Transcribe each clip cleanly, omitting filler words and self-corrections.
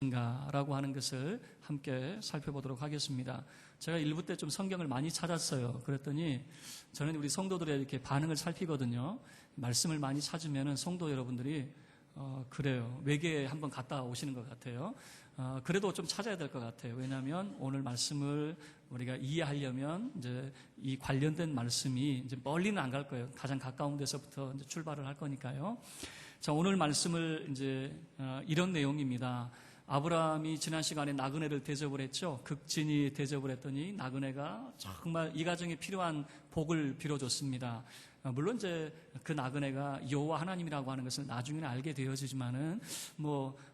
라고 하는 것을 함께 살펴보도록 하겠습니다. 제가 일부 때 좀 성경을 많이 찾았어요. 그랬더니 저는 우리 성도들의 이렇게 반응을 살피거든요. 말씀을 많이 찾으면 성도 여러분들이 그래요. 외계에 한번 갔다 오시는 것 같아요. 그래도 좀 찾아야 될 것 같아요. 왜냐하면 오늘 말씀을 우리가 이해하려면 이제 이 관련된 말씀이 이제 멀리는 안 갈 거예요. 가장 가까운 데서부터 이제 출발을 할 거니까요. 자, 오늘 말씀을 이제 이런 내용입니다. 아브라함이 지난 시간에 나그네를 대접을 했죠. 극진히 대접을 했더니 나그네가 정말 이 가정에 필요한 복을 빌어줬습니다. 물론 이제 그 나그네가 여호와 하나님이라고 하는 것을 나중에는 알게 되어지지만은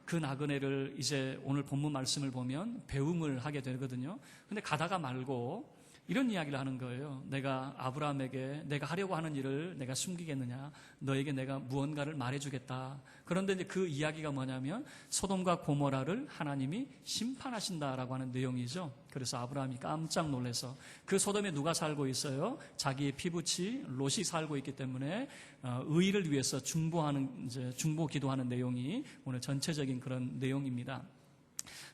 그 나그네를 이제 오늘 본문 말씀을 보면 배웅을 하게 되거든요. 근데 가다가 말고 이런 이야기를 하는 거예요. 내가 아브라함에게 내가 하려고 하는 일을 내가 숨기겠느냐? 너에게 내가 무언가를 말해주겠다. 그런데 이제 그 이야기가 뭐냐면 소돔과 고모라를 하나님이 심판하신다라고 하는 내용이죠. 그래서 아브라함이 깜짝 놀라서 그 소돔에 누가 살고 있어요? 자기의 피부치 롯이 살고 있기 때문에 의를 위해서 중보 기도하는 내용이 오늘 전체적인 그런 내용입니다.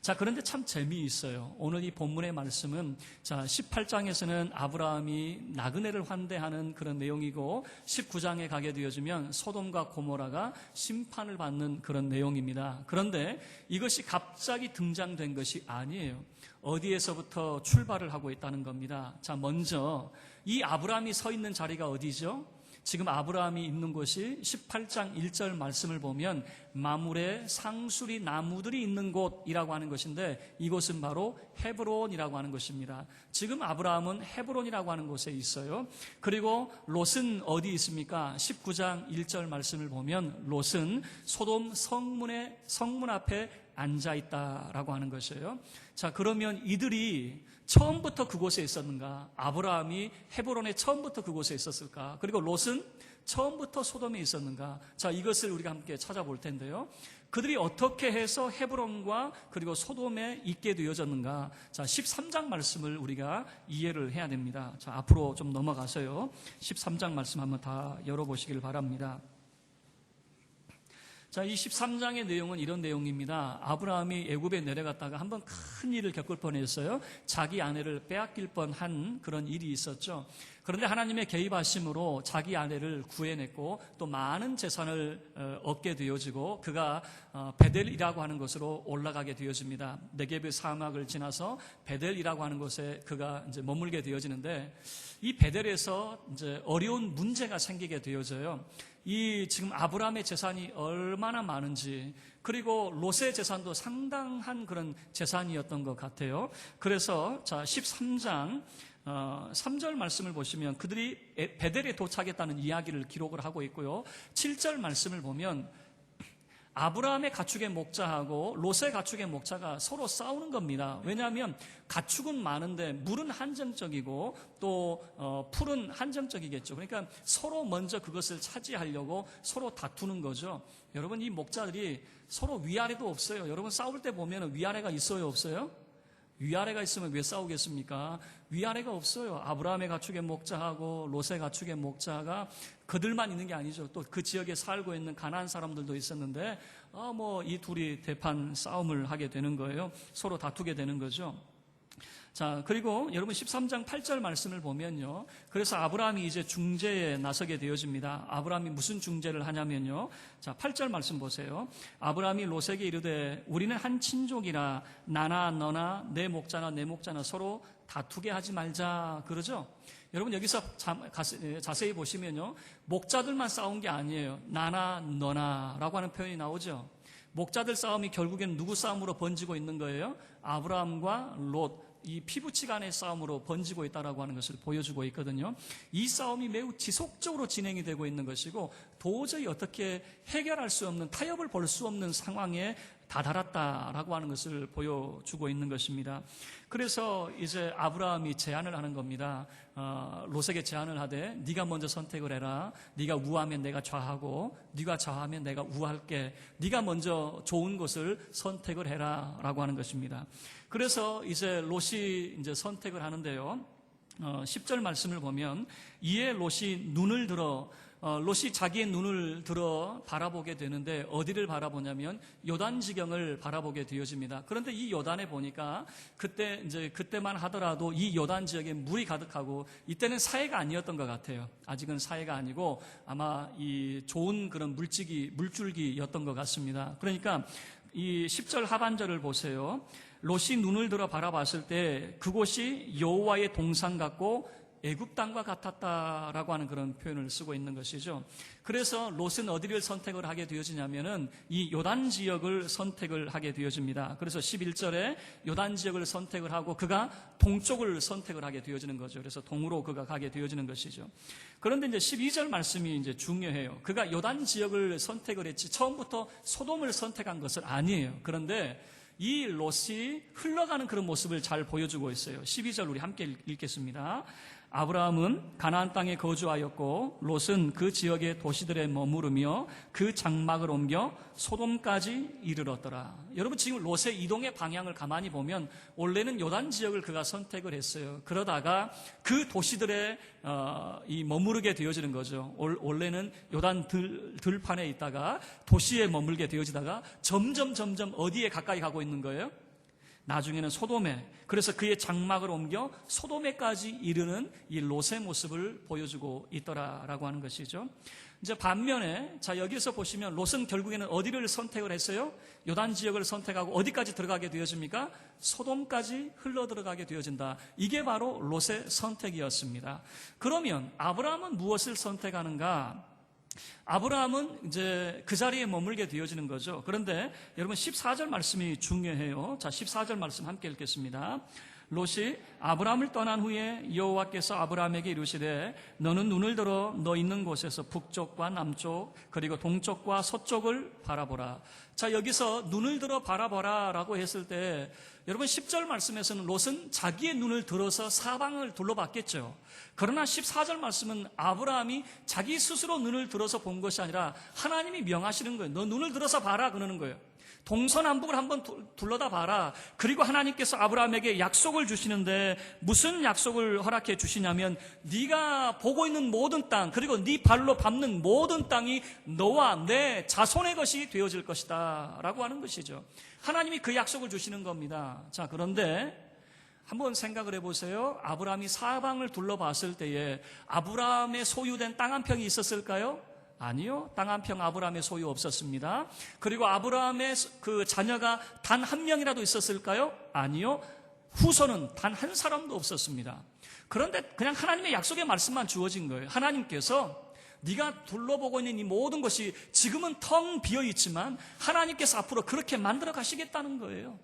자, 그런데 참 재미있어요. 오늘 이 본문의 말씀은 18장에서는 아브라함이 나그네를 환대하는 그런 내용이고 19장에 가게 되어지면 소돔과 고모라가 심판을 받는 그런 내용입니다. 그런데 이것이 갑자기 등장된 것이 아니에요. 어디에서부터 출발을 하고 있다는 겁니다. 자, 먼저 이 아브라함이 서 있는 자리가 어디죠? 지금 아브라함이 있는 곳이 18장 1절 말씀을 보면 마물의 상수리 나무들이 있는 곳이라고 하는 것인데 이곳은 바로 헤브론이라고 하는 것입니다. 지금 아브라함은 헤브론이라고 하는 곳에 있어요. 그리고 롯은 어디 있습니까? 19장 1절 말씀을 보면 롯은 소돔 성문 앞에 앉아있다라고 하는 것이에요. 자, 그러면 이들이 처음부터 그곳에 있었는가? 아브라함이 헤브론에 처음부터 그곳에 있었을까? 그리고 롯은 처음부터 소돔에 있었는가? 자, 이것을 우리가 함께 찾아볼 텐데요. 그들이 어떻게 해서 헤브론과 그리고 소돔에 있게 되어졌는가? 자, 13장 말씀을 우리가 이해를 해야 됩니다. 자, 앞으로 좀 넘어가서요. 13장 말씀 한번 다 열어보시길 바랍니다. 자, 이 13장의 내용은 이런 내용입니다. 아브라함이 애굽에 내려갔다가 한번 큰 일을 겪을 뻔했어요. 자기 아내를 빼앗길 뻔한 그런 일이 있었죠. 그런데 하나님의 개입하심으로 자기 아내를 구해냈고 또 많은 재산을 얻게 되어지고 그가 베델이라고 하는 곳으로 올라가게 되어집니다. 네게브 사막을 지나서 베델이라고 하는 곳에 그가 이제 머물게 되어지는데 이 베델에서 이제 어려운 문제가 생기게 되어져요. 이 지금 아브라함의 재산이 얼마나 많은지 그리고 롯의 재산도 상당한 그런 재산이었던 것 같아요. 그래서 자 13장 3절 말씀을 보시면 그들이 베델에 도착했다는 이야기를 기록을 하고 있고요. 7절 말씀을 보면 아브라함의 가축의 목자하고 롯의 가축의 목자가 서로 싸우는 겁니다. 왜냐하면 가축은 많은데 물은 한정적이고 또 풀은 한정적이겠죠. 그러니까 서로 먼저 그것을 차지하려고 서로 다투는 거죠. 여러분, 이 목자들이 서로 위아래도 없어요. 여러분, 싸울 때 보면 위아래가 있어요, 없어요? 위아래가 있으면 왜 싸우겠습니까? 위아래가 없어요. 아브라함의 가축의 목자하고 롯의 가축의 목자가 그들만 있는 게 아니죠. 또 그 지역에 살고 있는 가나안 사람들도 있었는데 이 둘이 대판 싸움을 하게 되는 거예요. 서로 다투게 되는 거죠. 자, 그리고 여러분 13장 8절 말씀을 보면요. 그래서 아브라함이 이제 중재에 나서게 되어집니다. 아브라함이 무슨 중재를 하냐면요. 자, 8절 말씀 보세요. 아브라함이 롯에게 이르되 우리는 한 친족이라 나나 너나 내 목자나 내 목자나 서로 다투게 하지 말자. 그러죠? 여러분, 여기서 자세히 보시면요. 목자들만 싸운 게 아니에요. 나나 너나 라고 하는 표현이 나오죠. 목자들 싸움이 결국엔 누구 싸움으로 번지고 있는 거예요? 아브라함과 롯. 이 피부치 간의 싸움으로 번지고 있다라고 하는 것을 보여주고 있거든요. 이 싸움이 매우 지속적으로 진행이 되고 있는 것이고 도저히 어떻게 해결할 수 없는, 타협을 볼 수 없는 상황에 다다랐다라고 하는 것을 보여주고 있는 것입니다. 그래서 이제 아브라함이 제안을 하는 겁니다. 롯에게 제안을 하되 네가 먼저 선택을 해라. 네가 우하면 내가 좌하고 네가 좌하면 내가 우할게. 네가 먼저 좋은 것을 선택을 해라 라고 하는 것입니다. 그래서 이제 롯이 이제 선택을 하는데요. 10절 말씀을 보면 이에 롯이 눈을 들어 롯이 자기의 눈을 들어 바라보게 되는데 어디를 바라보냐면 요단 지경을 바라보게 되어집니다. 그런데 이 요단에 보니까 그때만 하더라도 이 요단 지역에 물이 가득하고 이때는 사해가 아니었던 것 같아요. 아직은 사해가 아니고 아마 이 좋은 그런 물줄기였던 것 같습니다. 그러니까 이 10절 하반절을 보세요. 롯이 눈을 들어 바라봤을 때 그곳이 여호와의 동산 같고 애굽 땅과 같았다라고 하는 그런 표현을 쓰고 있는 것이죠. 그래서 롯은 어디를 선택을 하게 되어지냐면은 이 요단 지역을 선택을 하게 되어집니다. 그래서 11절에 요단 지역을 선택을 하고 그가 동쪽을 선택을 하게 되어지는 거죠. 그래서 동으로 그가 가게 되어지는 것이죠. 그런데 이제 12절 말씀이 이제 중요해요. 그가 요단 지역을 선택을 했지 처음부터 소돔을 선택한 것은 아니에요. 그런데 이 롯이 흘러가는 그런 모습을 잘 보여주고 있어요. 12절 우리 함께 읽겠습니다. 아브라함은 가나안 땅에 거주하였고 롯은 그 지역의 도시들에 머무르며 그 장막을 옮겨 소돔까지 이르렀더라. 여러분 지금 롯의 이동의 방향을 가만히 보면 원래는 요단 지역을 그가 선택을 했어요. 그러다가 그 도시들에 머무르게 되어지는 거죠. 원래는 요단 들판에 있다가 도시에 머물게 되어지다가 점점 어디에 가까이 가고 있는 거예요? 나중에는 소돔에, 그래서 그의 장막을 옮겨 소돔에까지 이르는 이 롯의 모습을 보여주고 있더라라고 하는 것이죠. 이제 반면에 자 여기서 보시면 롯은 결국에는 어디를 선택을 했어요? 요단 지역을 선택하고 어디까지 들어가게 되어집니까? 소돔까지 흘러 들어가게 되어진다. 이게 바로 롯의 선택이었습니다. 그러면 아브라함은 무엇을 선택하는가? 아브라함은 이제 그 자리에 머물게 되어지는 거죠. 그런데 여러분 14절 말씀이 중요해요. 자, 14절 말씀 함께 읽겠습니다. 롯이 아브라함을 떠난 후에 여호와께서 아브라함에게 이르시되 너는 눈을 들어 너 있는 곳에서 북쪽과 남쪽 그리고 동쪽과 서쪽을 바라보라. 자, 여기서 눈을 들어 바라보라 라고 했을 때 여러분 10절 말씀에서는 롯은 자기의 눈을 들어서 사방을 둘러봤겠죠. 그러나 14절 말씀은 아브라함이 자기 스스로 눈을 들어서 본 것이 아니라 하나님이 명하시는 거예요. 너 눈을 들어서 봐라 그러는 거예요. 동서남북을 한번 둘러다 봐라. 그리고 하나님께서 아브라함에게 약속을 주시는데 무슨 약속을 허락해 주시냐면 네가 보고 있는 모든 땅 그리고 네 발로 밟는 모든 땅이 너와 내 자손의 것이 되어질 것이다 라고 하는 것이죠. 하나님이 그 약속을 주시는 겁니다. 자, 그런데 한번 생각을 해보세요. 아브라함이 사방을 둘러봤을 때에 아브라함의 소유된 땅 한 평이 있었을까요? 아니요. 땅 한 평 아브라함의 소유 없었습니다. 그리고 아브라함의 그 자녀가 단 한 명이라도 있었을까요? 아니요. 후손은 단 한 사람도 없었습니다. 그런데 그냥 하나님의 약속의 말씀만 주어진 거예요. 하나님께서 네가 둘러보고 있는 이 모든 것이 지금은 텅 비어 있지만 하나님께서 앞으로 그렇게 만들어 가시겠다는 거예요.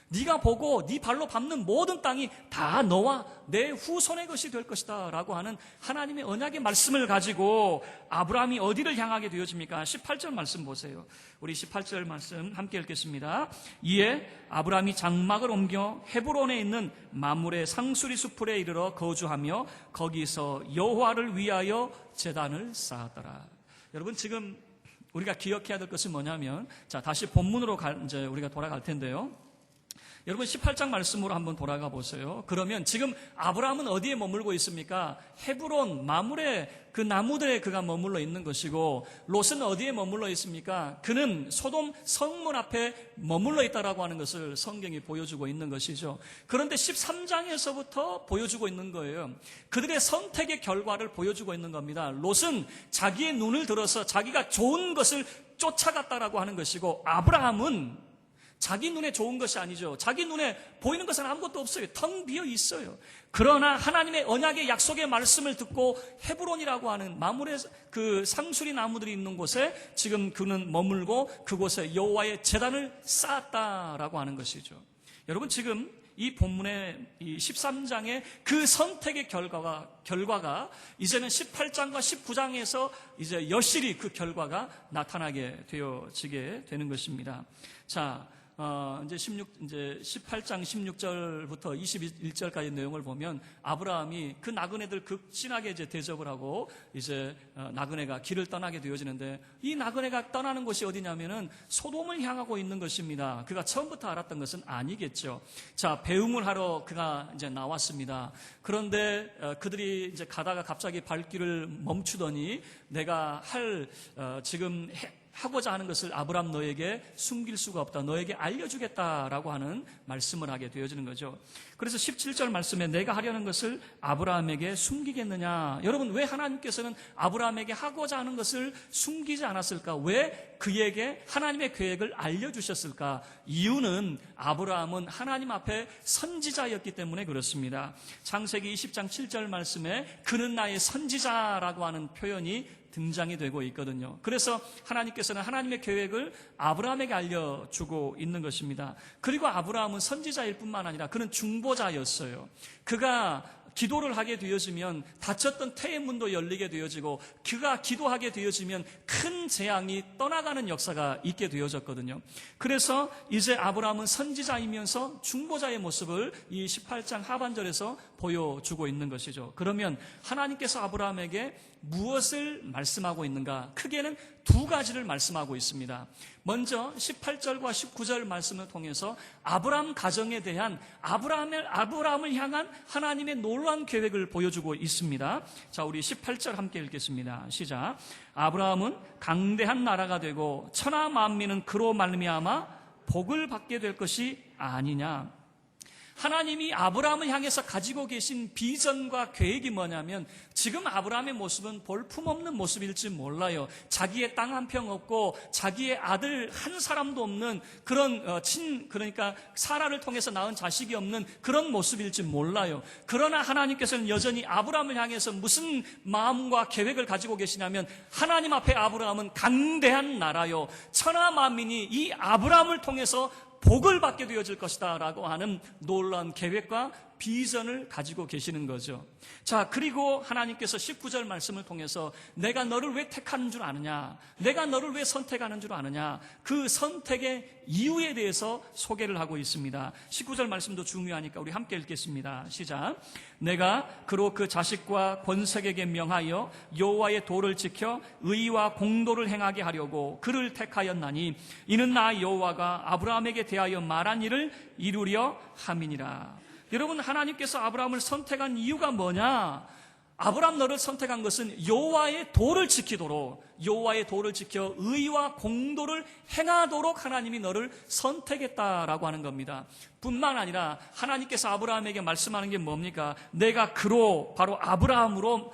네가 보고 네 발로 밟는 모든 땅이 다 너와 내 후손의 것이 될 것이다 라고 하는 하나님의 언약의 말씀을 가지고 아브라함이 어디를 향하게 되어집니까? 18절 말씀 보세요. 우리 18절 말씀 함께 읽겠습니다. 이에 아브라함이 장막을 옮겨 헤브론에 있는 마므레 상수리 수풀에 이르러 거주하며 거기서 여호와를 위하여 제단을 쌓았더라. 여러분 지금 우리가 기억해야 될 것은 뭐냐면 자 다시 본문으로 이제 우리가 돌아갈 텐데요. 여러분 18장 말씀으로 한번 돌아가 보세요. 그러면 지금 아브라함은 어디에 머물고 있습니까? 헤브론, 마므레 그 나무들에 그가 머물러 있는 것이고 롯은 어디에 머물러 있습니까? 그는 소돔 성문 앞에 머물러 있다라고 하는 것을 성경이 보여주고 있는 것이죠. 그런데 13장에서부터 보여주고 있는 거예요. 그들의 선택의 결과를 보여주고 있는 겁니다. 롯은 자기의 눈을 들어서 자기가 좋은 것을 쫓아갔다라고 하는 것이고 아브라함은 자기 눈에 좋은 것이 아니죠. 자기 눈에 보이는 것은 아무것도 없어요. 텅 비어 있어요. 그러나 하나님의 언약의 약속의 말씀을 듣고 헤브론이라고 하는 마므레 그 상수리 나무들이 있는 곳에 지금 그는 머물고 그곳에 여호와의 제단을 쌓았다라고 하는 것이죠. 여러분 지금 이 본문의 이 13장의 그 선택의 결과가 이제는 18장과 19장에서 이제 여실히 그 결과가 나타나게 되어지게 되는 것입니다. 자, 이제 18장 16절부터 21절까지 내용을 보면 아브라함이 그 나그네들 극진하게 이제 대접을 하고 이제 나그네가 길을 떠나게 되어지는데, 이 나그네가 떠나는 곳이 어디냐면은 소돔을 향하고 있는 것입니다. 그가 처음부터 알았던 것은 아니겠죠. 자, 배웅을 하러 그가 이제 나왔습니다. 그런데 그들이 이제 가다가 갑자기 발길을 멈추더니 내가 지금 하고자 하는 것을 아브라함 너에게 숨길 수가 없다. 너에게 알려주겠다라고 하는 말씀을 하게 되어지는 거죠. 그래서 17절 말씀에 내가 하려는 것을 아브라함에게 숨기겠느냐. 여러분, 왜 하나님께서는 아브라함에게 하고자 하는 것을 숨기지 않았을까? 왜 그에게 하나님의 계획을 알려주셨을까? 이유는 아브라함은 하나님 앞에 선지자였기 때문에 그렇습니다. 창세기 20장 7절 말씀에 그는 나의 선지자라고 하는 표현이 등장이 되고 있거든요. 그래서 하나님께서는 하나님의 계획을 아브라함에게 알려주고 있는 것입니다. 그리고 아브라함은 선지자일 뿐만 아니라 그는 중보자였어요. 그가 기도를 하게 되어지면 닫혔던 태의 문도 열리게 되어지고, 그가 기도하게 되어지면 큰 재앙이 떠나가는 역사가 있게 되어졌거든요. 그래서 이제 아브라함은 선지자이면서 중보자의 모습을 이 18장 하반절에서 보여주고 있는 것이죠. 그러면 하나님께서 아브라함에게 무엇을 말씀하고 있는가? 크게는 두 가지를 말씀하고 있습니다. 먼저 18절과 19절 말씀을 통해서 아브라함 가정에 대한 아브라함을 향한 하나님의 놀라운 계획을 보여주고 있습니다. 자, 우리 18절 함께 읽겠습니다. 시작. 아브라함은 강대한 나라가 되고 천하 만민은 그로 말미암아 복을 받게 될 것이 아니냐. 하나님이 아브라함을 향해서 가지고 계신 비전과 계획이 뭐냐면, 지금 아브라함의 모습은 볼품없는 모습일지 몰라요. 자기의 땅 한 평 없고 자기의 아들 한 사람도 없는 그런 그러니까 사라를 통해서 낳은 자식이 없는 그런 모습일지 몰라요. 그러나 하나님께서는 여전히 아브라함을 향해서 무슨 마음과 계획을 가지고 계시냐면, 하나님 앞에 아브라함은 강대한 나라요, 천하 만민이 이 아브라함을 통해서 복을 받게 되어질 것이다 라고 하는 놀라운 계획과 비전을 가지고 계시는 거죠. 자, 그리고 하나님께서 19절 말씀을 통해서 내가 너를 왜 택하는 줄 아느냐, 내가 너를 왜 선택하는 줄 아느냐, 그 선택의 이유에 대해서 소개를 하고 있습니다. 19절 말씀도 중요하니까 우리 함께 읽겠습니다. 시작. 내가 그로 그 자식과 권색에게 명하여 여호와의 도를 지켜 의와 공도를 행하게 하려고 그를 택하였나니 이는 나 여호와가 아브라함에게 대하여 말한 일을 이루려 함이니라. 여러분, 하나님께서 아브라함을 선택한 이유가 뭐냐? 아브라함 너를 선택한 것은 여호와의 도를 지키도록, 여호와의 도를 지켜 의와 공도를 행하도록 하나님이 너를 선택했다라고 하는 겁니다. 뿐만 아니라 하나님께서 아브라함에게 말씀하는 게 뭡니까? 내가 그로, 바로 아브라함으로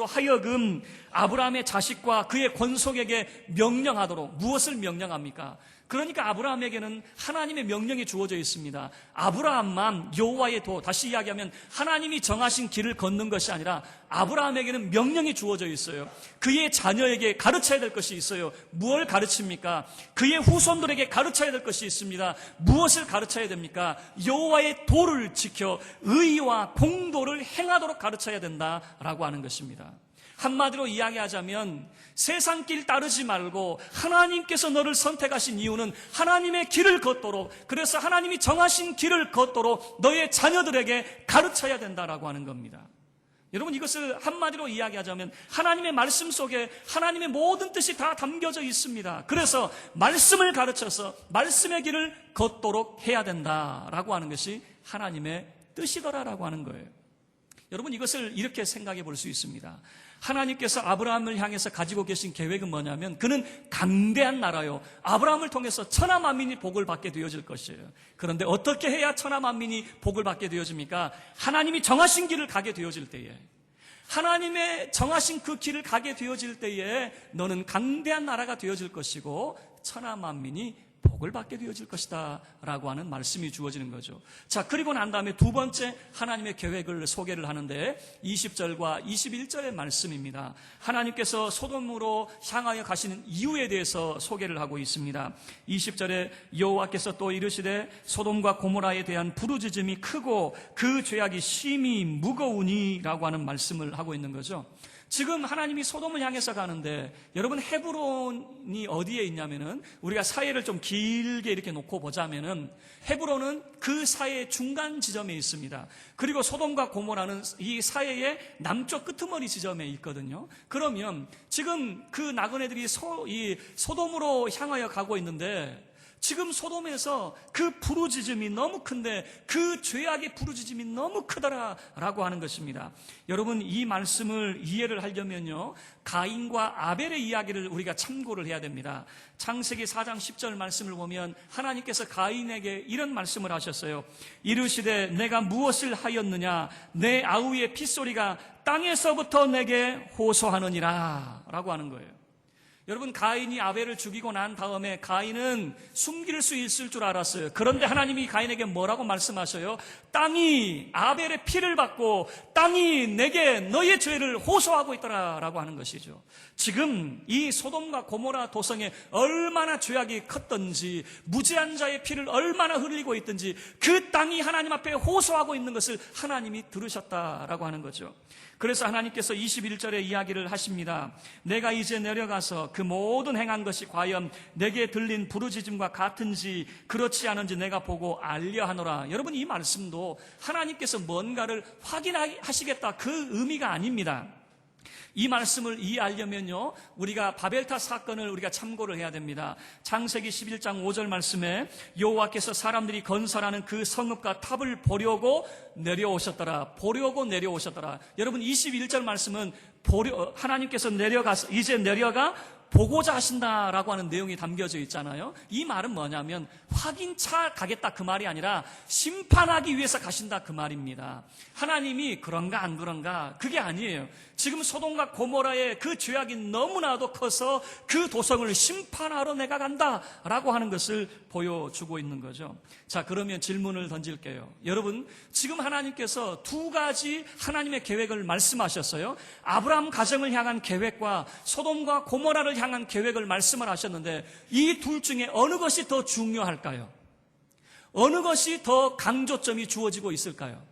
하여금 아브라함의 자식과 그의 권속에게 명령하도록. 무엇을 명령합니까? 그러니까 아브라함에게는 하나님의 명령이 주어져 있습니다. 아브라함만 여호와의 도, 다시 이야기하면 하나님이 정하신 길을 걷는 것이 아니라 아브라함에게는 명령이 주어져 있어요. 그의 자녀에게 가르쳐야 될 것이 있어요. 무엇을 가르칩니까? 그의 후손들에게 가르쳐야 될 것이 있습니다. 무엇을 가르쳐야 됩니까? 여호와의 도를 지켜 의와 공도를 행하도록 가르쳐야 된다라고 하는 것입니다. 한마디로 이야기하자면 세상 길 따르지 말고 하나님께서 너를 선택하신 이유는 하나님의 길을 걷도록, 그래서 하나님이 정하신 길을 걷도록 너의 자녀들에게 가르쳐야 된다라고 하는 겁니다. 여러분, 이것을 한마디로 이야기하자면 하나님의 말씀 속에 하나님의 모든 뜻이 다 담겨져 있습니다. 그래서 말씀을 가르쳐서 말씀의 길을 걷도록 해야 된다라고 하는 것이 하나님의 뜻이더라라고 하는 거예요. 여러분, 이것을 이렇게 생각해 볼 수 있습니다. 하나님께서 아브라함을 향해서 가지고 계신 계획은 뭐냐면, 그는 강대한 나라요, 아브라함을 통해서 천하 만민이 복을 받게 되어질 것이에요. 그런데 어떻게 해야 천하 만민이 복을 받게 되어집니까? 하나님이 정하신 길을 가게 되어질 때에, 하나님의 정하신 그 길을 가게 되어질 때에 너는 강대한 나라가 되어질 것이고 천하 만민이 복을 받게 되어질 것이다 라고 하는 말씀이 주어지는 거죠. 자, 그리고 난 다음에 두 번째 하나님의 계획을 소개를 하는데 20절과 21절의 말씀입니다. 하나님께서 소돔으로 향하여 가시는 이유에 대해서 소개를 하고 있습니다. 20절에 여호와께서 또 이르시되 소돔과 고모라에 대한 부르짖음이 크고 그 죄악이 심히 무거우니 라고 하는 말씀을 하고 있는 거죠. 지금 하나님이 소돔을 향해서 가는데 여러분 헤브론이 어디에 있냐면은 우리가 사회를 좀 길게 이렇게 놓고 보자면은 헤브론은 그 사회의 중간 지점에 있습니다. 그리고 소돔과 고모라는 이 사회의 남쪽 끄트머리 지점에 있거든요. 그러면 지금 그 나그네들이 이 소돔으로 향하여 가고 있는데 지금 소돔에서 그 부르짖음이 너무 큰데 그 죄악의 부르짖음이 너무 크다라고 하는 것입니다. 여러분 이 말씀을 이해를 하려면요 가인과 아벨의 이야기를 우리가 참고를 해야 됩니다. 창세기 4장 10절 말씀을 보면 하나님께서 가인에게 이런 말씀을 하셨어요. 이르시되 내가 무엇을 하였느냐 내 아우의 핏소리가 땅에서부터 내게 호소하느니라 라고 하는 거예요. 여러분 가인이 아벨을 죽이고 난 다음에 가인은 숨길 수 있을 줄 알았어요. 그런데 하나님이 가인에게 뭐라고 말씀하셔요? 땅이 아벨의 피를 받고 땅이 내게 너의 죄를 호소하고 있더라라고 하는 것이죠. 지금 이 소돔과 고모라 도성에 얼마나 죄악이 컸던지 무지한 자의 피를 얼마나 흘리고 있든지 그 땅이 하나님 앞에 호소하고 있는 것을 하나님이 들으셨다라고 하는 거죠. 그래서 하나님께서 21절에 이야기를 하십니다. 내가 이제 내려가서 그 모든 행한 것이 과연 내게 들린 부르짖음과 같은지 그렇지 않은지 내가 보고 알려하노라. 여러분 이 말씀도 하나님께서 뭔가를 확인하시겠다 그 의미가 아닙니다. 이 말씀을 이해하려면요 우리가 바벨탑 사건을 우리가 참고를 해야 됩니다. 창세기 11장 5절 말씀에 여호와께서 사람들이 건설하는 그 성읍과 탑을 보려고 내려오셨더라. 보려고 내려오셨더라. 여러분 21절 말씀은 하나님께서 이제 내려가 보고자 하신다라고 하는 내용이 담겨져 있잖아요. 이 말은 뭐냐면 확인차 가겠다 그 말이 아니라 심판하기 위해서 가신다 그 말입니다. 하나님이 그런가 안 그런가 그게 아니에요. 지금 소돔과 고모라의 그 죄악이 너무나도 커서 그 도성을 심판하러 내가 간다라고 하는 것을 보여주고 있는 거죠. 자, 그러면 질문을 던질게요. 여러분, 지금 하나님께서 두 가지 하나님의 계획을 말씀하셨어요. 아브라함 가정을 향한 계획과 소돔과 고모라를 향한 계획을 말씀을 하셨는데 이 둘 중에 어느 것이 더 중요할까요? 어느 것이 더 강조점이 주어지고 있을까요?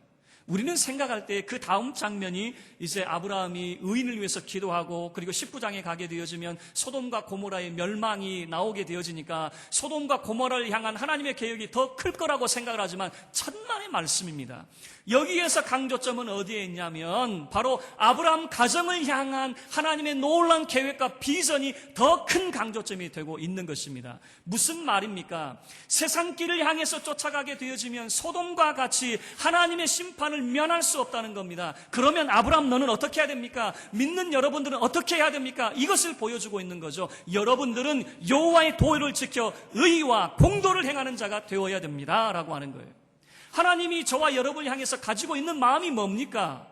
우리는 생각할 때 그 다음 장면이 이제 아브라함이 의인을 위해서 기도하고 그리고 19장에 가게 되어지면 소돔과 고모라의 멸망이 나오게 되어지니까 소돔과 고모라를 향한 하나님의 계획이 더 클 거라고 생각을 하지만 천만의 말씀입니다. 여기에서 강조점은 어디에 있냐면 바로 아브라함 가정을 향한 하나님의 놀라운 계획과 비전이 더 큰 강조점이 되고 있는 것입니다. 무슨 말입니까? 세상 길을 향해서 쫓아가게 되어지면 소돔과 같이 하나님의 심판을 면할 수 없다는 겁니다. 그러면 아브라함 너는 어떻게 해야 됩니까? 믿는 여러분들은 어떻게 해야 됩니까? 이것을 보여주고 있는 거죠. 여러분들은 여호와의 도를 지켜 의와 공도를 행하는 자가 되어야 됩니다 라고 하는 거예요. 하나님이 저와 여러분을 향해서 가지고 있는 마음이 뭡니까?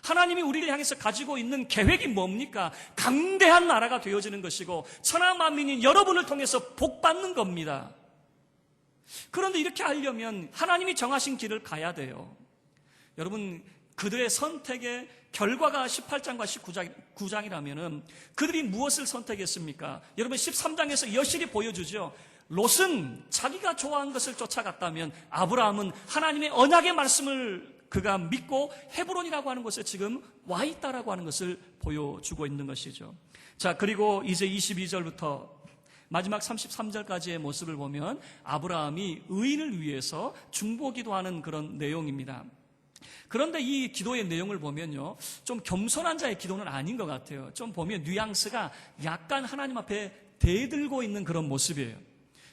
하나님이 우리를 향해서 가지고 있는 계획이 뭡니까? 강대한 나라가 되어지는 것이고 천하 만민이 여러분을 통해서 복받는 겁니다. 그런데 이렇게 하려면 하나님이 정하신 길을 가야 돼요. 여러분, 그들의 선택의 결과가 18장과 19장이라면 그들이 무엇을 선택했습니까? 여러분 13장에서 여실히 보여주죠. 롯은 자기가 좋아한 것을 쫓아갔다면 아브라함은 하나님의 언약의 말씀을 그가 믿고 헤브론이라고 하는 곳에 지금 와 있다라고 하는 것을 보여주고 있는 것이죠. 자, 그리고 이제 22절부터 마지막 33절까지의 모습을 보면 아브라함이 의인을 위해서 중보기도하는 그런 내용입니다. 그런데 이 기도의 내용을 보면요, 좀 겸손한 자의 기도는 아닌 것 같아요. 좀 보면 뉘앙스가 약간 하나님 앞에 대들고 있는 그런 모습이에요.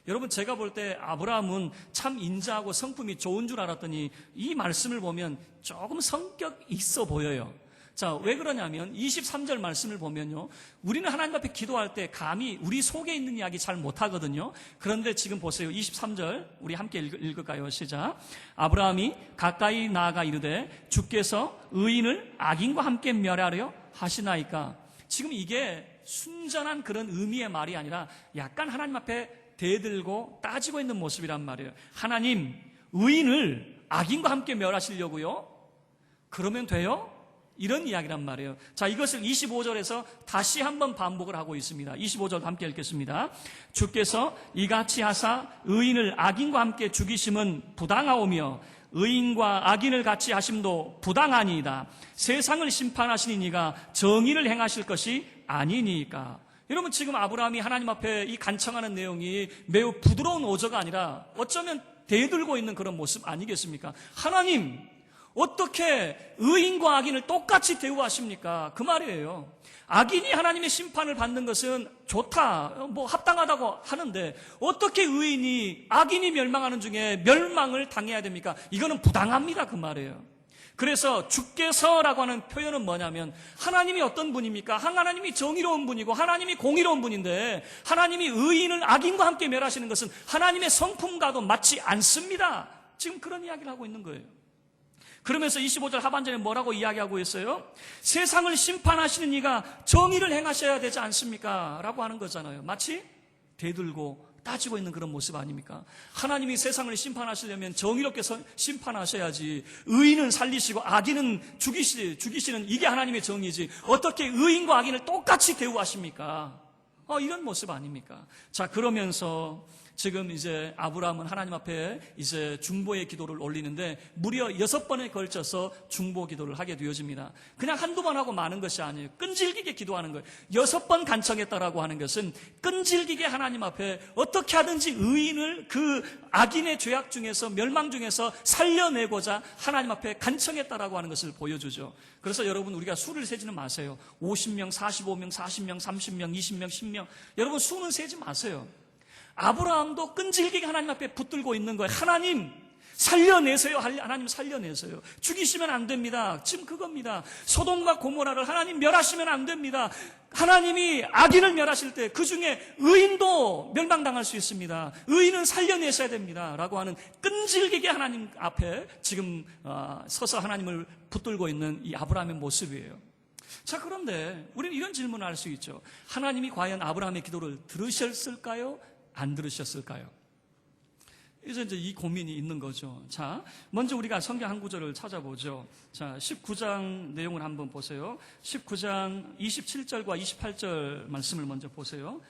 여러분, 제가 볼 때 아브라함은 참 인자하고 성품이 좋은 줄 알았더니 이 말씀을 보면 조금 성격 있어 보여요. 자, 왜 그러냐면 23절 말씀을 보면요, 우리는 하나님 앞에 기도할 때 감히 우리 속에 있는 이야기 잘 못하거든요. 그런데 지금 보세요. 23절 우리 함께 읽을까요? 시작. 아브라함이 가까이 나아가 이르되 주께서 의인을 악인과 함께 멸하려 하시나이까. 지금 이게 순전한 그런 의미의 말이 아니라 약간 하나님 앞에 대들고 따지고 있는 모습이란 말이에요. 하나님, 의인을 악인과 함께 멸하시려고요? 그러면 돼요? 이런 이야기란 말이에요. 자, 이것을 25절에서 다시 한번 반복을 하고 있습니다. 25절 함께 읽겠습니다. 주께서 이같이 하사 의인을 악인과 함께 죽이심은 부당하오며 의인과 악인을 같이 하심도 부당하니이다. 세상을 심판하시는 이가 정의를 행하실 것이 아니니까. 여러분, 지금 아브라함이 하나님 앞에 이 간청하는 내용이 매우 부드러운 오저가 아니라 어쩌면 대들고 있는 그런 모습 아니겠습니까? 하나님, 어떻게 의인과 악인을 똑같이 대우하십니까? 그 말이에요. 악인이 하나님의 심판을 받는 것은 좋다, 합당하다고 하는데 어떻게 의인이 악인이 멸망하는 중에 멸망을 당해야 됩니까? 이거는 부당합니다, 그 말이에요. 그래서 주께서라고 하는 표현은 뭐냐면 하나님이 어떤 분입니까? 하나님이 정의로운 분이고 하나님이 공의로운 분인데 하나님이 의인을 악인과 함께 멸하시는 것은 하나님의 성품과도 맞지 않습니다. 지금 그런 이야기를 하고 있는 거예요. 그러면서 25절 하반절에 뭐라고 이야기하고 있어요? 세상을 심판하시는 이가 정의를 행하셔야 되지 않습니까? 라고 하는 거잖아요. 마치 대들고 따지고 있는 그런 모습 아닙니까? 하나님이 세상을 심판하시려면 정의롭게 심판하셔야지, 의인은 살리시고 악인은 죽이시는 이게 하나님의 정의지, 어떻게 의인과 악인을 똑같이 대우하십니까? 이런 모습 아닙니까? 자, 그러면서 지금 이제 아브라함은 하나님 앞에 이제 중보의 기도를 올리는데 무려 6번에 걸쳐서 중보 기도를 하게 되어집니다. 그냥 한두 번 하고 마는 것이 아니에요. 끈질기게 기도하는 거예요. 6번 간청했다라고 하는 것은 끈질기게 하나님 앞에 어떻게 하든지 의인을 그 악인의 죄악 중에서 멸망 중에서 살려내고자 하나님 앞에 간청했다라고 하는 것을 보여주죠. 그래서 여러분, 우리가 수를 세지는 마세요. 50명, 45명, 40명, 30명, 20명, 10명. 여러분, 수는 세지 마세요. 아브라함도 끈질기게 하나님 앞에 붙들고 있는 거예요. 하나님 살려내세요. 하나님 살려내세요. 죽이시면 안 됩니다. 지금 그겁니다. 소돔과 고모라를 하나님 멸하시면 안 됩니다. 하나님이 악인을 멸하실 때 그 중에 의인도 멸망당할 수 있습니다. 의인은 살려내셔야 됩니다. 라고 하는 끈질기게 하나님 앞에 지금 서서 하나님을 붙들고 있는 이 아브라함의 모습이에요. 자, 그런데 우리는 이런 질문을 할 수 있죠. 하나님이 과연 아브라함의 기도를 들으셨을까요? 안 들으셨을까요? 이제 이 고민이 있는 거죠. 자, 먼저 우리가 성경 한 구절을 찾아보죠. 자, 19장 내용을 한번 보세요. 19장 27절과 28절 말씀을 먼저 보세요.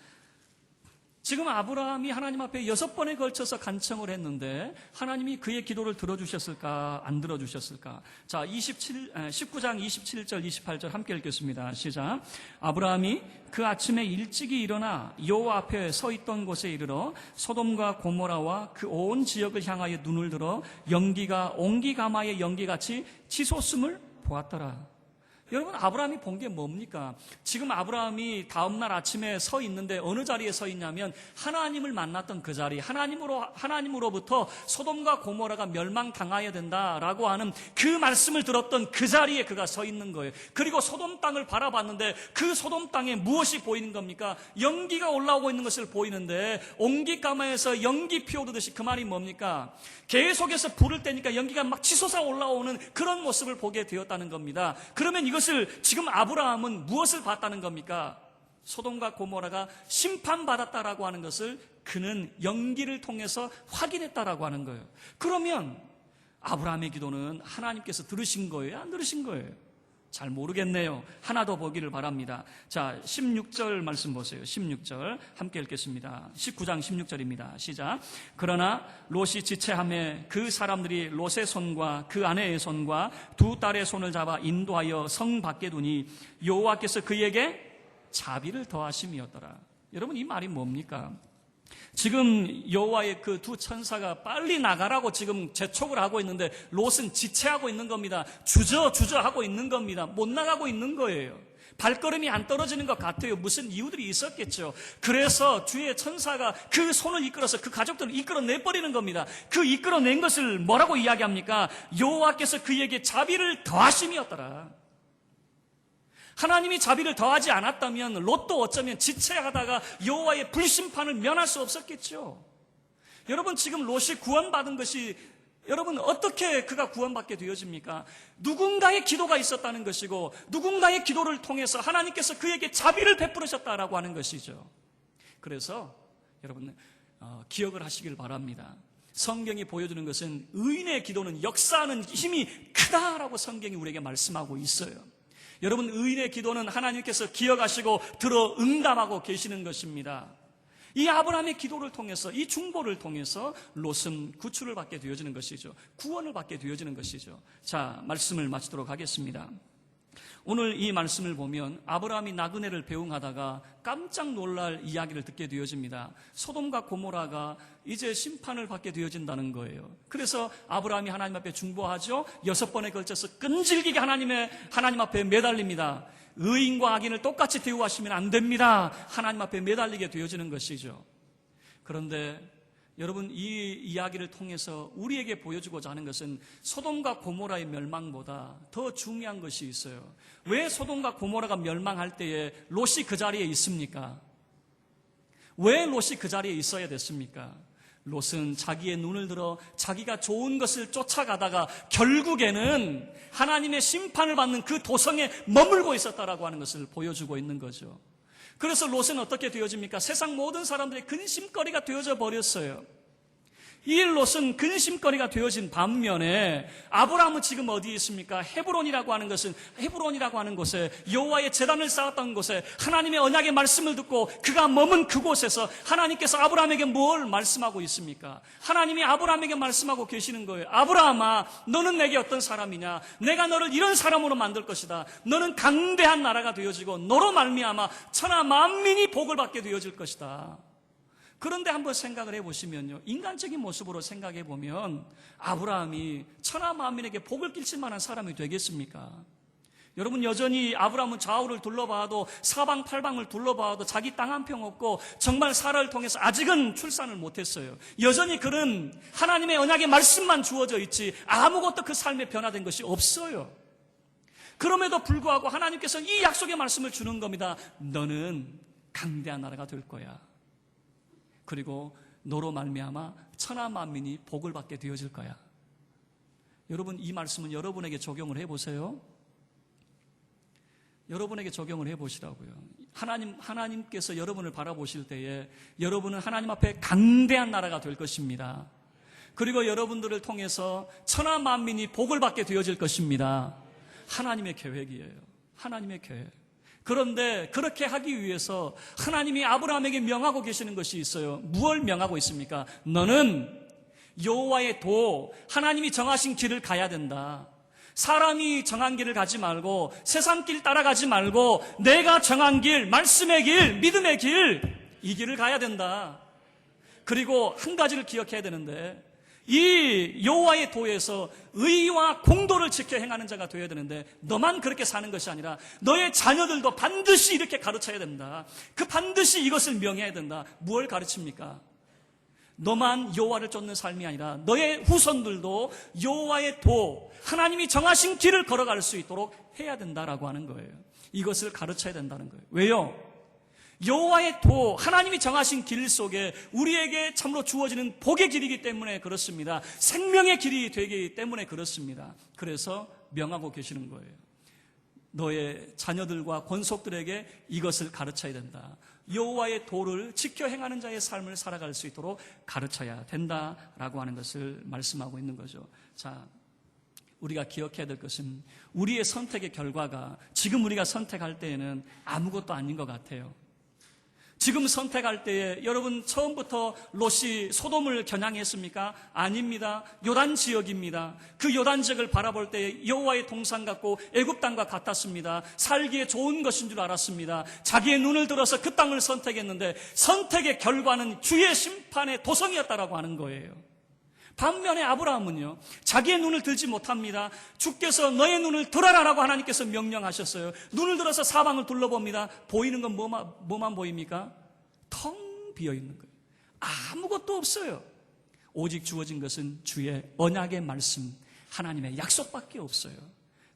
지금 아브라함이 하나님 앞에 6번에 걸쳐서 간청을 했는데 하나님이 그의 기도를 들어주셨을까, 안 들어주셨을까? 자, 19장 27절, 28절 함께 읽겠습니다. 시작. 아브라함이 그 아침에 일찍이 일어나 여호와 앞에 서 있던 곳에 이르러 소돔과 고모라와 그 온 지역을 향하여 눈을 들어 연기가 옹기가마의 연기같이 치솟음을 보았더라. 여러분, 아브라함이 본 게 뭡니까? 지금 아브라함이 다음날 아침에 서 있는데 어느 자리에 서 있냐면 하나님을 만났던 그 자리, 하나님으로부터 소돔과 고모라가 멸망당해야 된다라고 하는 그 말씀을 들었던 그 자리에 그가 서 있는 거예요. 그리고 소돔 땅을 바라봤는데 그 소돔 땅에 무엇이 보이는 겁니까? 연기가 올라오고 있는 것을 보이는데 옹기가마에서 연기 피오르듯이, 그 말이 뭡니까? 계속해서 불을 떼니까 연기가 막 치솟아 올라오는 그런 모습을 보게 되었다는 겁니다. 그러면 이것을 지금 아브라함은 무엇을 봤다는 겁니까? 소돔과 고모라가 심판받았다라고 하는 것을 그는 연기를 통해서 확인했다라고 하는 거예요. 그러면 아브라함의 기도는 하나님께서 들으신 거예요? 안 들으신 거예요? 잘 모르겠네요. 하나 더 보기를 바랍니다. 자, 16절 말씀 보세요. 16절 함께 읽겠습니다. 19장 16절입니다. 시작. 그러나 롯이 지체하며 그 사람들이 롯의 손과 그 아내의 손과 두 딸의 손을 잡아 인도하여 성 밖에 두니 여호와께서 그에게 자비를 더하심이었더라. 여러분, 이 말이 뭡니까? 지금 여호와의 그 두 천사가 빨리 나가라고 지금 재촉을 하고 있는데 롯은 지체하고 있는 겁니다. 주저하고 있는 겁니다. 못 나가고 있는 거예요. 발걸음이 안 떨어지는 것 같아요. 무슨 이유들이 있었겠죠. 그래서 주의 천사가 그 손을 이끌어서 그 가족들을 이끌어내버리는 겁니다. 그 이끌어낸 것을 뭐라고 이야기합니까? 여호와께서 그에게 자비를 더하심이었더라. 하나님이 자비를 더하지 않았다면 롯도 어쩌면 지체하다가 여호와의 불심판을 면할 수 없었겠죠. 여러분, 지금 롯이 구원받은 것이, 여러분, 어떻게 그가 구원받게 되어집니까? 누군가의 기도가 있었다는 것이고 누군가의 기도를 통해서 하나님께서 그에게 자비를 베풀으셨다라고 하는 것이죠. 그래서 여러분, 기억을 하시길 바랍니다. 성경이 보여주는 것은 의인의 기도는 역사하는 힘이 크다라고 성경이 우리에게 말씀하고 있어요. 여러분, 의인의 기도는 하나님께서 기억하시고 들어 응답하고 계시는 것입니다. 이 아브라함의 기도를 통해서, 이 중보를 통해서 롯은 구출을 받게 되어지는 것이죠. 구원을 받게 되어지는 것이죠. 자, 말씀을 마치도록 하겠습니다. 오늘 이 말씀을 보면 아브라함이 나그네를 배웅하다가 깜짝 놀랄 이야기를 듣게 되어집니다. 소돔과 고모라가 이제 심판을 받게 되어진다는 거예요. 그래서 아브라함이 하나님 앞에 중보하죠. 6번에 걸쳐서 끈질기게 하나님 앞에 매달립니다. 의인과 악인을 똑같이 대우하시면 안 됩니다. 하나님 앞에 매달리게 되어지는 것이죠. 그런데 여러분, 이 이야기를 통해서 우리에게 보여주고자 하는 것은 소돔과 고모라의 멸망보다 더 중요한 것이 있어요. 왜 소돔과 고모라가 멸망할 때에 롯이 그 자리에 있습니까? 왜 롯이 그 자리에 있어야 됐습니까? 롯은 자기의 눈을 들어 자기가 좋은 것을 쫓아가다가 결국에는 하나님의 심판을 받는 그 도성에 머물고 있었다라고 하는 것을 보여주고 있는 거죠. 그래서 롯은 어떻게 되어집니까? 세상 모든 사람들의 근심거리가 되어져 버렸어요. 이 롯은 근심거리가 되어진 반면에 아브라함은 지금 어디에 있습니까? 헤브론이라고 하는 곳에 여호와의 제단을 쌓았던 곳에 하나님의 언약의 말씀을 듣고 그가 머문 그곳에서 하나님께서 아브라함에게 뭘 말씀하고 있습니까? 하나님이 아브라함에게 말씀하고 계시는 거예요. 아브라함아, 너는 내게 어떤 사람이냐? 내가 너를 이런 사람으로 만들 것이다. 너는 강대한 나라가 되어지고 너로 말미암아 천하 만민이 복을 받게 되어질 것이다. 그런데 한번 생각을 해보시면요, 인간적인 모습으로 생각해보면 아브라함이 천하 만민에게 복을 끼칠 만한 사람이 되겠습니까? 여러분, 여전히 아브라함은 좌우를 둘러봐도 사방팔방을 둘러봐도 자기 땅 한 평 없고 정말 사라를 통해서 아직은 출산을 못했어요. 여전히 그는 하나님의 언약의 말씀만 주어져 있지 아무것도 그 삶에 변화된 것이 없어요. 그럼에도 불구하고 하나님께서 이 약속의 말씀을 주는 겁니다. 너는 강대한 나라가 될 거야. 그리고 너로 말미암아 천하 만민이 복을 받게 되어질 거야. 여러분, 이 말씀은 여러분에게 적용을 해보세요. 여러분에게 적용을 해보시라고요. 하나님께서 여러분을 바라보실 때에 여러분은 하나님 앞에 강대한 나라가 될 것입니다. 그리고 여러분들을 통해서 천하 만민이 복을 받게 되어질 것입니다. 하나님의 계획이에요. 하나님의 계획. 그런데 그렇게 하기 위해서 하나님이 아브라함에게 명하고 계시는 것이 있어요. 무엇을 명하고 있습니까? 너는 여호와의 도, 하나님이 정하신 길을 가야 된다. 사람이 정한 길을 가지 말고 세상 길 따라가지 말고 내가 정한 길, 말씀의 길, 믿음의 길, 이 길을 가야 된다. 그리고 한 가지를 기억해야 되는데, 이 여호와의 도에서 의와 공도를 지켜 행하는 자가 되어야 되는데, 너만 그렇게 사는 것이 아니라 너의 자녀들도 반드시 이렇게 가르쳐야 된다. 그 반드시 이것을 명해야 된다. 무엇을 가르칩니까? 너만 여호와를 쫓는 삶이 아니라 너의 후손들도 여호와의 도, 하나님이 정하신 길을 걸어갈 수 있도록 해야 된다라고 하는 거예요. 이것을 가르쳐야 된다는 거예요. 왜요? 여호와의 도, 하나님이 정하신 길 속에 우리에게 참으로 주어지는 복의 길이기 때문에 그렇습니다. 생명의 길이 되기 때문에 그렇습니다. 그래서 명하고 계시는 거예요. 너의 자녀들과 권속들에게 이것을 가르쳐야 된다. 여호와의 도를 지켜 행하는 자의 삶을 살아갈 수 있도록 가르쳐야 된다라고 하는 것을 말씀하고 있는 거죠. 자, 우리가 기억해야 될 것은 우리의 선택의 결과가 지금 우리가 선택할 때에는 아무것도 아닌 것 같아요. 지금 선택할 때에 여러분 처음부터 롯이 소돔을 겨냥했습니까? 아닙니다. 요단 지역입니다. 그 요단 지역을 바라볼 때 여호와의 동산 같고 애굽 땅과 같았습니다. 살기에 좋은 것인 줄 알았습니다. 자기의 눈을 들어서 그 땅을 선택했는데 선택의 결과는 주의 심판의 도성이었다라고 하는 거예요. 반면에 아브라함은요, 자기의 눈을 들지 못합니다. 주께서 너의 눈을 들어라라고 하나님께서 명령하셨어요. 눈을 들어서 사방을 둘러봅니다. 보이는 건 뭐만 보입니까? 텅 비어있는 거예요. 아무것도 없어요. 오직 주어진 것은 주의 언약의 말씀, 하나님의 약속밖에 없어요.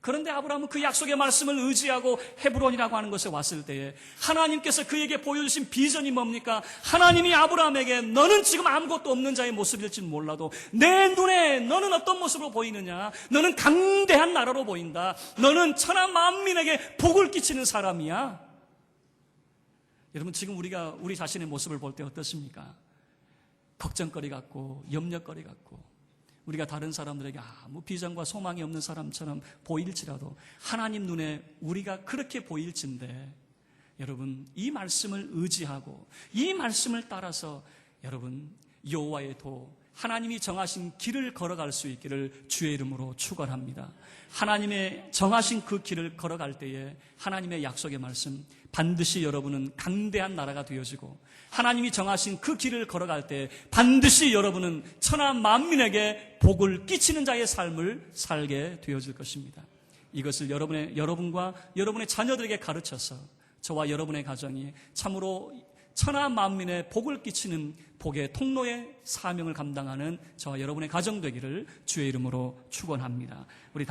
그런데 아브라함은 그 약속의 말씀을 의지하고 헤브론이라고 하는 곳에 왔을 때에 하나님께서 그에게 보여주신 비전이 뭡니까? 하나님이 아브라함에게 너는 지금 아무것도 없는 자의 모습일지는 몰라도 내 눈에 너는 어떤 모습으로 보이느냐? 너는 강대한 나라로 보인다. 너는 천하 만민에게 복을 끼치는 사람이야. 여러분, 지금 우리가 우리 자신의 모습을 볼 때 어떻습니까? 걱정거리 같고 염려거리 같고 우리가 다른 사람들에게 아무 비전과 소망이 없는 사람처럼 보일지라도 하나님 눈에 우리가 그렇게 보일진데, 여러분 이 말씀을 의지하고 이 말씀을 따라서 여러분 여호와의 도, 하나님이 정하신 길을 걸어갈 수 있기를 주의 이름으로 축원합니다. 하나님의 정하신 그 길을 걸어갈 때에 하나님의 약속의 말씀, 반드시 여러분은 강대한 나라가 되어지고, 하나님이 정하신 그 길을 걸어갈 때 반드시 여러분은 천하 만민에게 복을 끼치는 자의 삶을 살게 되어질 것입니다. 이것을 여러분과 여러분의 자녀들에게 가르쳐서 저와 여러분의 가정이 참으로 천하 만민의 복을 끼치는 복의 통로의 사명을 감당하는 저와 여러분의 가정 되기를 주의 이름으로 축원합니다. 우리